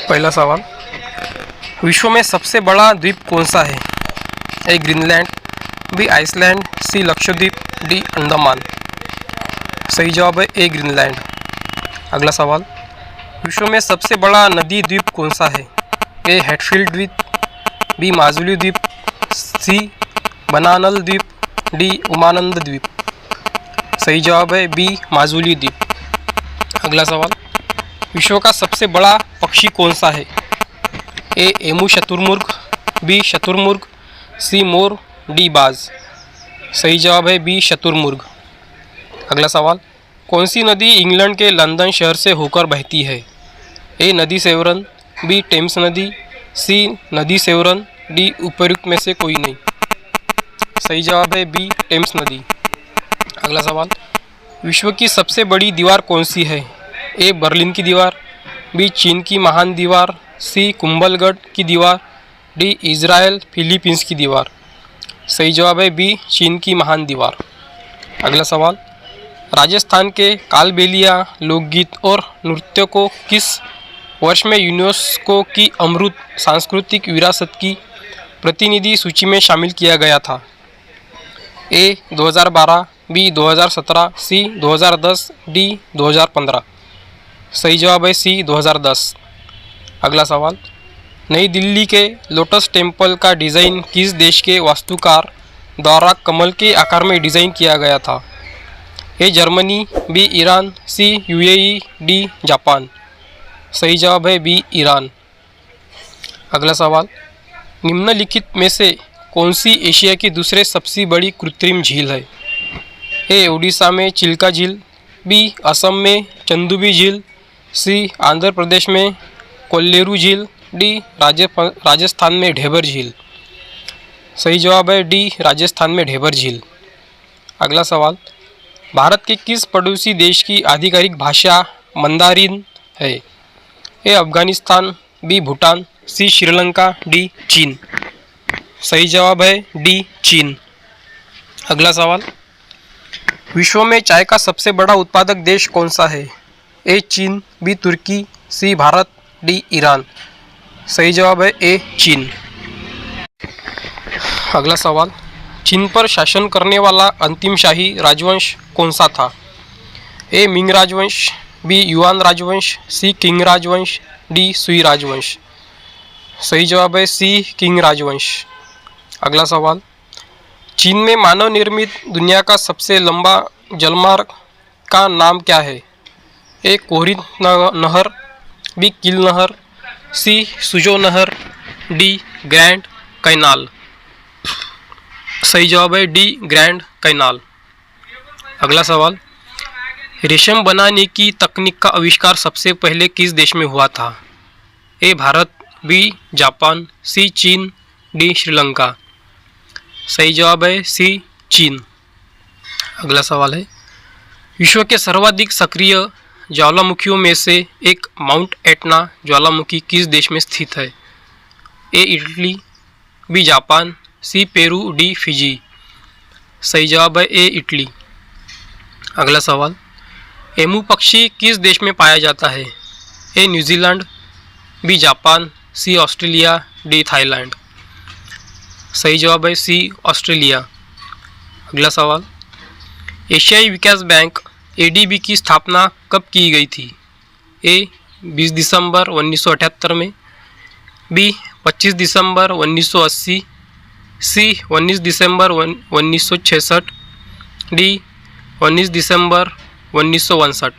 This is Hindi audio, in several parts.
पहला सवाल, विश्व में सबसे बड़ा द्वीप कौन सा है? ए ग्रीनलैंड, बी आइसलैंड, सी लक्षद्वीप, डी अंडमान। सही जवाब है ए ग्रीनलैंड। अगला सवाल, विश्व में सबसे बड़ा नदी द्वीप कौन सा है? ए हैटफील्ड द्वीप, बी माजुली द्वीप, सी बनानल द्वीप, डी उमानंद द्वीप। सही जवाब है बी माजुली द्वीप। अगला सवाल, विश्व का सबसे बड़ा पक्षी कौन सा है? ए एमू शतुरमुर्ग, बी शतुरमुर्ग, सी मोर, डी बाज। सही जवाब है बी शतुरमुर्ग। अगला सवाल, कौन सी नदी इंग्लैंड के लंदन शहर से होकर बहती है? ए नदी सेवरन, बी टेम्स नदी, सी नदी सेवरन, डी उपयुक्त में से कोई नहीं। सही जवाब है बी टेम्स नदी। अगला सवाल, विश्व की सबसे बड़ी दीवार कौन सी है? ए बर्लिन की दीवार, बी चीन की महान दीवार, सी कुंभलगढ़ की दीवार, डी इज़राइल फिलीपींस की दीवार। सही जवाब है बी चीन की महान दीवार। अगला सवाल, राजस्थान के कालबेलिया लोकगीत और नृत्य को किस वर्ष में यूनेस्को की अमृत सांस्कृतिक विरासत की प्रतिनिधि सूची में शामिल किया गया था? ए 2012, बी 2017, सी 2010, डी 2015। सही जवाब है सी 2010। अगला सवाल, नई दिल्ली के लोटस टेम्पल का डिज़ाइन किस देश के वास्तुकार द्वारा कमल के आकार में डिज़ाइन किया गया था? A Germany, B Iran, C UAE, D Japan. सही जवाब है बी ईरान। अगला सवाल, निम्नलिखित में से कौन सी एशिया की दूसरे सबसे बड़ी कृत्रिम झील है? ए उड़ीसा में चिल्का झील, बी असम में चंदुबी झील, सी आंध्र प्रदेश में कोल्लेरू झील, डी राजस्थान में ढेबर झील। सही जवाब है डी राजस्थान में ढेबर झील। अगला सवाल, भारत के किस पड़ोसी देश की आधिकारिक भाषा मंदारिन है? ए अफगानिस्तान, बी भूटान, सी श्रीलंका, डी चीन। सही जवाब है डी चीन। अगला सवाल, विश्व में चाय का सबसे बड़ा उत्पादक देश कौन सा है? ए चीन, बी तुर्की, सी भारत, डी ईरान। सही जवाब है ए चीन। अगला सवाल, चीन पर शासन करने वाला अंतिम शाही राजवंश कौन सा था? ए मिंग राजवंश, बी युआन राजवंश, सी किंग राजवंश, डी सुई राजवंश। सही जवाब है सी किंग राजवंश। अगला सवाल, चीन में मानव निर्मित दुनिया का सबसे लंबा जलमार्ग का नाम क्या है? ए कोहरी नहर, बी किल नहर, सी सुजो नहर, डी ग्रैंड कैनाल। सही जवाब है डी ग्रैंड कैनाल। अगला सवाल, रेशम बनाने की तकनीक का आविष्कार सबसे पहले किस देश में हुआ था? ए भारत, बी जापान, सी चीन, डी श्रीलंका। सही जवाब है सी चीन। अगला सवाल है, विश्व के सर्वाधिक सक्रिय ज्वालामुखियों में से एक माउंट एटना ज्वालामुखी किस देश में स्थित है? A Italy, b Japan, c Peru, d Fiji. सही जवाब है ए इटली। अगला सवाल, एमू पक्षी किस देश में पाया जाता है? ए न्यूजीलैंड, बी जापान, सी ऑस्ट्रेलिया, डी थाईलैंड। सही जवाब है सी ऑस्ट्रेलिया। अगला सवाल, एशियाई विकास बैंक एडीबी की स्थापना कब की गई थी? ए 20 दिसंबर 1978 में, बी 25 दिसंबर 1980, सी 19 दिसंबर 1966, डी 19 दिसंबर 1962।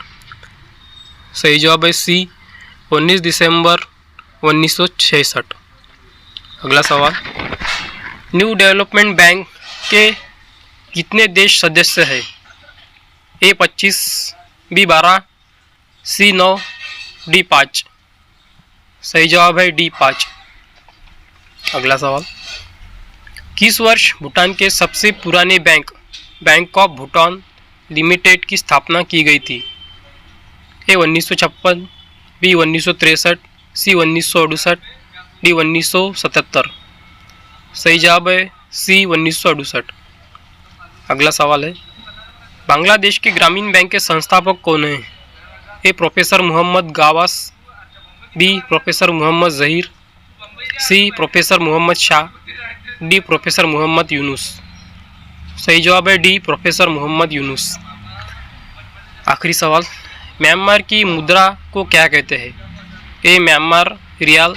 सही जवाब है सी 19 दिसंबर 1966। अगला सवाल, न्यू डेवलपमेंट बैंक के कितने देश सदस्य हैं? ए 25, बी 12, सी 9, डी 5। सही जवाब है डी 5। अगला सवाल, किस वर्ष भूटान के सबसे पुराने बैंक ऑफ भूटान लिमिटेड की स्थापना की गई थी? ए 1956, बी 1963, सी 1968, डी 1977। सही जवाब है सी 1968। अगला सवाल है, बांग्लादेश के ग्रामीण बैंक के संस्थापक कौन हैं? A professor Mohammad Gawas, B professor Mohammad Zaheer, C professor Mohammad Shah, D professor Mohammad Yunus. सही जवाब है डी प्रोफेसर मोहम्मद यूनुस। आखिरी सवाल, म्यांमार की मुद्रा को क्या कहते हैं? A Myanmar rial,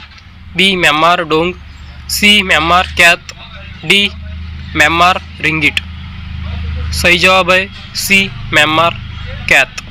B Myanmar dong, C Myanmar kyat, D Myanmar ringgit. सही जवाब है सी म्यांमार कैत।